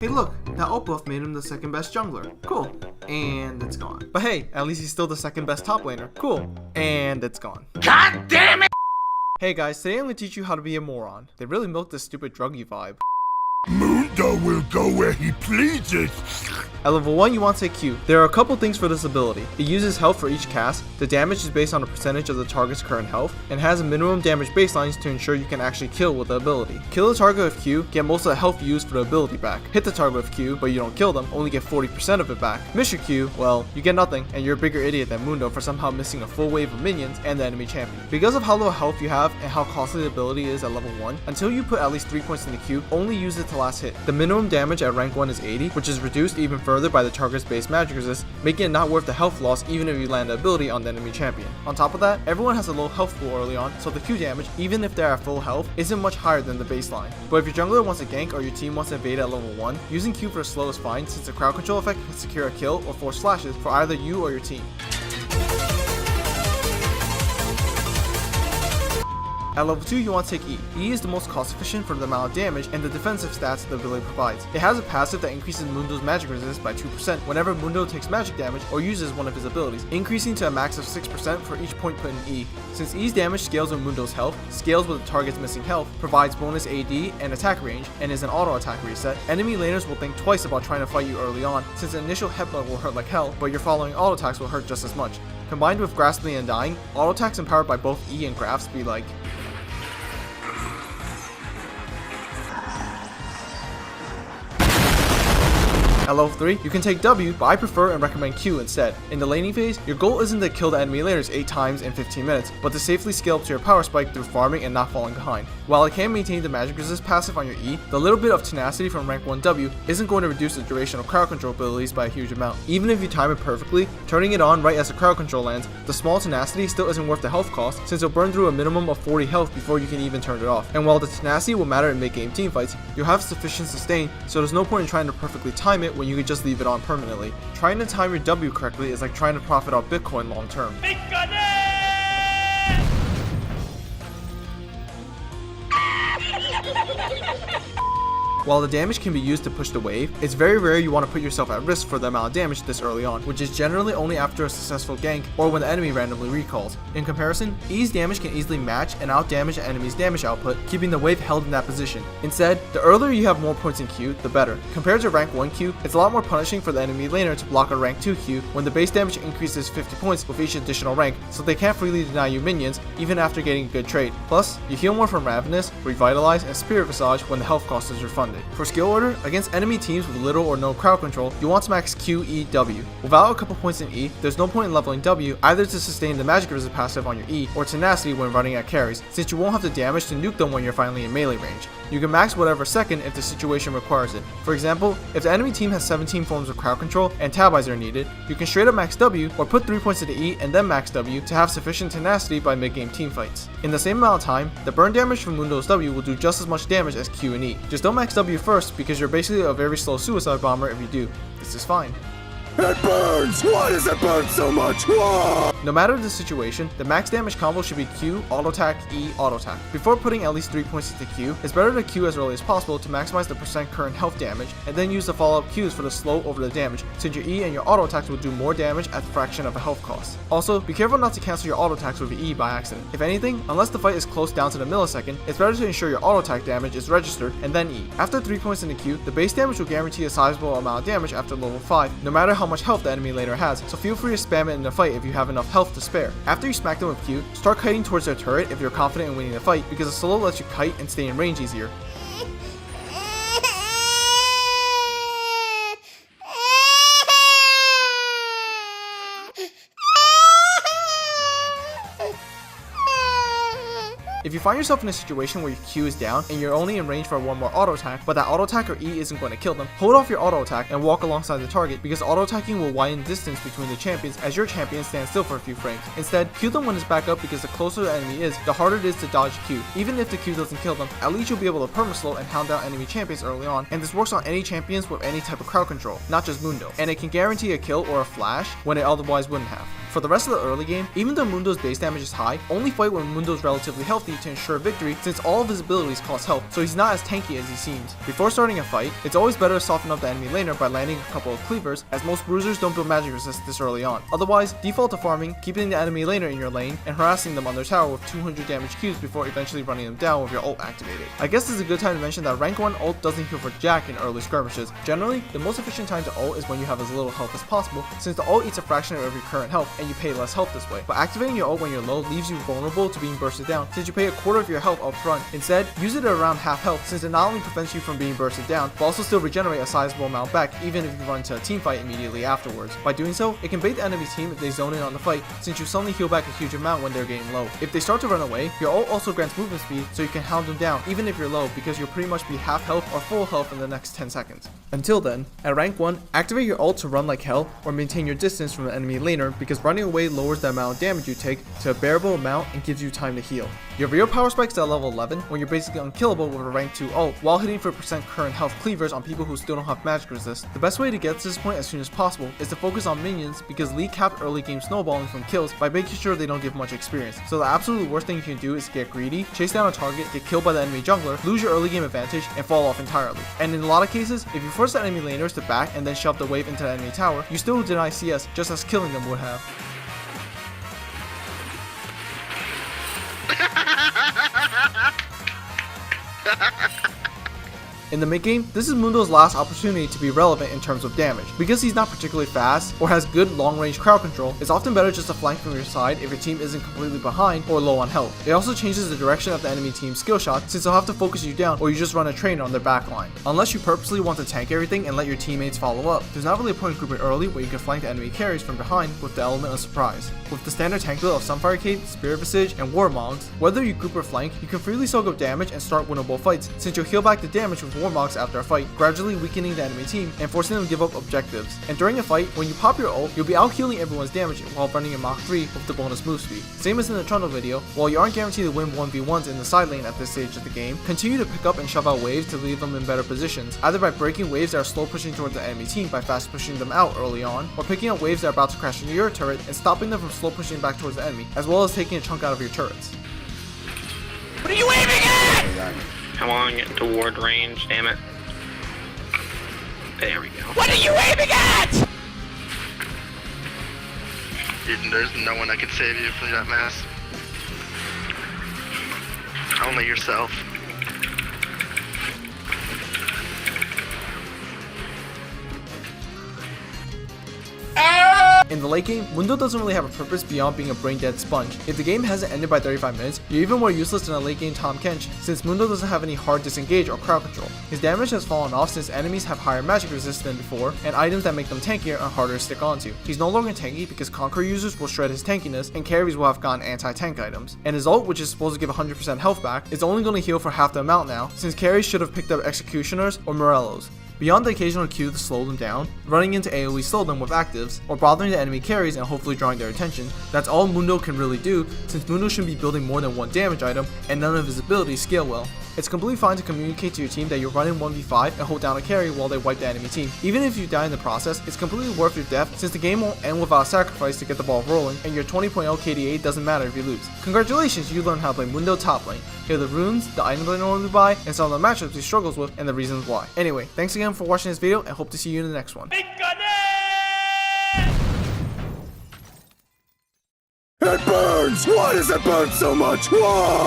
Hey look, that Opbuff made him the second best jungler. Cool. And it's gone. But hey, at least he's still the second best top laner. Cool. And it's gone. God damn it! Hey guys, today I'm gonna teach you how to be a moron. They really milked this stupid druggy vibe. Mundo will go where he pleases. At level 1, you want to take Q. There are a couple things for this ability. It uses health for each cast, the damage is based on a percentage of the target's current health, and has a minimum damage baselines to ensure you can actually kill with the ability. Kill the target with Q, get most of the health used for the ability back. Hit the target with Q, but you don't kill them, only get 40% of it back. Miss your Q, well, you get nothing, and you're a bigger idiot than Mundo for somehow missing a full wave of minions and the enemy champion. Because of how little health you have and how costly the ability is at level 1, until you put at least 3 points in the Q, only use it to last hit. The minimum damage at rank 1 is 80, which is reduced even further by the target's base magic resist, making it not worth the health loss even if you land the ability on the enemy champion. On top of that, everyone has a low health pool early on, so the Q damage, even if they're at full health, isn't much higher than the baseline. But if your jungler wants to gank or your team wants to invade at level 1, using Q for slow is fine since the crowd control effect can secure a kill or force flashes for either you or your team. At level 2, you want to take E. E is the most cost efficient for the amount of damage and the defensive stats the ability provides. It has a passive that increases Mundo's magic resist by 2% whenever Mundo takes magic damage or uses one of his abilities, increasing to a max of 6% for each point put in E. Since E's damage scales with Mundo's health, scales with the target's missing health, provides bonus AD and attack range, and is an auto attack reset, enemy laners will think twice about trying to fight you early on since the initial headbutt will hurt like hell, but your following auto attacks will hurt just as much. Combined with Grasping and Dying, auto attacks empowered by both E and Grasp be like At level 3, you can take W, but I prefer and recommend Q instead. In the laning phase, your goal isn't to kill the enemy laners 8 times in 15 minutes, but to safely scale up to your power spike through farming and not falling behind. While it can maintain the magic resist passive on your E, the little bit of tenacity from rank 1 W isn't going to reduce the duration of crowd control abilities by a huge amount. Even if you time it perfectly, turning it on right as the crowd control lands, the small tenacity still isn't worth the health cost since it'll burn through a minimum of 40 health before you can even turn it off. And while the tenacity will matter in mid-game teamfights, you'll have sufficient sustain, so there's no point in trying to perfectly time it when you could just leave it on permanently. Trying to time your W correctly is like trying to profit off Bitcoin long term. While the damage can be used to push the wave, it's very rare you want to put yourself at risk for the amount of damage this early on, which is generally only after a successful gank or when the enemy randomly recalls. In comparison, E's damage can easily match and out-damage the enemy's damage output, keeping the wave held in that position. Instead, the earlier you have more points in Q, the better. Compared to rank 1 Q, it's a lot more punishing for the enemy laner to block a rank 2 Q when the base damage increases 50 points with each additional rank, so they can't freely deny you minions even after getting a good trade. Plus, you heal more from Ravenous, Revitalize, and Spirit Visage when the health cost is refunded. For skill order, against enemy teams with little or no crowd control, you want to max Q, E, W. Without a couple points in E, there's no point in leveling W either to sustain the magic resist passive on your E or tenacity when running at carries, since you won't have the damage to nuke them when you're finally in melee range. You can max whatever second if the situation requires it. For example, if the enemy team has 17 forms of crowd control and Tabizer are needed, you can straight up max W or put 3 points into E and then max W to have sufficient tenacity by mid-game teamfights. In the same amount of time, the burn damage from Mundo's W will do just as much damage as Q and E. Just don't max W first because you're basically a very slow suicide bomber if you do. This is fine. It burns! Why does it burn so much? Whoa! No matter the situation, the max damage combo should be Q, auto attack, E, auto attack. Before putting at least 3 points into Q, it's better to Q as early as possible to maximize the percent current health damage, and then use the follow-up Qs for the slow over the damage, since your E and your auto attacks will do more damage at the fraction of a health cost. Also, be careful not to cancel your auto attacks with your E by accident. If anything, unless the fight is close down to the millisecond, it's better to ensure your auto attack damage is registered and then E. After 3 points in the Q, the base damage will guarantee a sizable amount of damage after level 5, no matter how much health the enemy later has, so feel free to spam it in the fight if you have enough health to spare. After you smack them with Q, start kiting towards their turret if you're confident in winning the fight, because a solo lets you kite and stay in range easier. If you find yourself in a situation where your Q is down and you're only in range for one more auto attack, but that auto attack or E isn't going to kill them, hold off your auto attack and walk alongside the target, because auto attacking will widen distance between the champions as your champion stands still for a few frames. Instead, Q them when it's back up, because the closer the enemy is, the harder it is to dodge Q. Even if the Q doesn't kill them, at least you'll be able to Perma-Slow and hound down enemy champions early on, and this works on any champions with any type of crowd control, not just Mundo, and it can guarantee a kill or a flash when it otherwise wouldn't have. For the rest of the early game, even though Mundo's base damage is high, only fight when Mundo's relatively healthy to ensure victory, since all of his abilities cost health, so he's not as tanky as he seems. Before starting a fight, it's always better to soften up the enemy laner by landing a couple of cleavers, as most bruisers don't build magic resist this early on. Otherwise, default to farming, keeping the enemy laner in your lane, and harassing them on their tower with 200 damage cubes before eventually running them down with your ult activated. I guess this is a good time to mention that rank 1 ult doesn't heal for jack in early skirmishes. Generally, the most efficient time to ult is when you have as little health as possible, since the ult eats a fraction of your current health and you pay less health this way. But activating your ult when you're low leaves you vulnerable to being bursted down, since you pay a quarter of your health up front. Instead, use it at around half health, since it not only prevents you from being bursted down, but also still regenerate a sizable amount back even if you run into a team fight immediately afterwards. By doing so, it can bait the enemy team if they zone in on the fight, since you suddenly heal back a huge amount when they're getting low. If they start to run away, your ult also grants movement speed, so you can hound them down even if you're low, because you'll pretty much be half health or full health in the next 10 seconds. Until then, at rank 1, activate your ult to run like hell or maintain your distance from the enemy laner, because running away lowers the amount of damage you take to a bearable amount and gives you time to heal. Your real power spikes at level 11 when you're basically unkillable with a rank 2 ult while hitting for percent current health cleavers on people who still don't have magic resist. The best way to get to this point as soon as possible is to focus on minions, because League cap early game snowballing from kills by making sure they don't give much experience. So the absolute worst thing you can do is get greedy, chase down a target, get killed by the enemy jungler, lose your early game advantage, and fall off entirely. And in a lot of cases, if you force the enemy laners to back and then shove the wave into the enemy tower, you still deny CS just as killing them would have. In the mid game, this is Mundo's last opportunity to be relevant in terms of damage. Because he's not particularly fast or has good long range crowd control, it's often better just to flank from your side if your team isn't completely behind or low on health. It also changes the direction of the enemy team's skill shot, since they'll have to focus you down or you just run a train on their backline. Unless you purposely want to tank everything and let your teammates follow up, there's not really a point grouping early where you can flank the enemy carries from behind with the element of surprise. With the standard tank build of Sunfire Cape, Spirit Visage, and Warmogs, whether you group or flank, you can freely soak up damage and start winnable fights, since you'll heal back the damage with Warmogs after a fight, gradually weakening the enemy team and forcing them to give up objectives. And during a fight, when you pop your ult, you'll be out healing everyone's damage while running in Mach 3 with the bonus move speed. Same as in the Trundle video, while you aren't guaranteed to win 1v1s in the side lane at this stage of the game, continue to pick up and shove out waves to leave them in better positions, either by breaking waves that are slow pushing towards the enemy team by fast pushing them out early on, or picking up waves that are about to crash into your turret and stopping them from slow pushing back towards the enemy, as well as taking a chunk out of your turrets. What are you aiming at? Come on, get toward range, damn it. There we go. What are you aiming at? There's no one that can save you from that mess. Only yourself. In the late game, Mundo doesn't really have a purpose beyond being a brain-dead sponge. If the game hasn't ended by 35 minutes, you're even more useless than a late game Tahm Kench, since Mundo doesn't have any hard disengage or crowd control. His damage has fallen off since enemies have higher magic resist than before, and items that make them tankier are harder to stick onto. He's no longer tanky because Conqueror users will shred his tankiness, and carries will have gotten anti-tank items. And his ult, which is supposed to give 100% health back, is only going to heal for half the amount now, since carries should have picked up Executioners or Morellos. Beyond the occasional Q to slow them down, running into AoE slow them with actives, or bothering the enemy carries and hopefully drawing their attention, that's all Mundo can really do, since Mundo shouldn't be building more than one damage item, and none of his abilities scale well. It's completely fine to communicate to your team that you're running 1v5 and hold down a carry while they wipe the enemy team. Even if you die in the process, it's completely worth your death, since the game won't end without a sacrifice to get the ball rolling, and your 20.0 KDA doesn't matter if you lose. Congratulations, you learned how to play Mundo top lane. Here are the runes, the items I normally buy, and some of the matchups he struggles with, and the reasons why. Anyway, thanks again for watching this video, and hope to see you in the next one. It burns! Why does it burn so much? Whoa!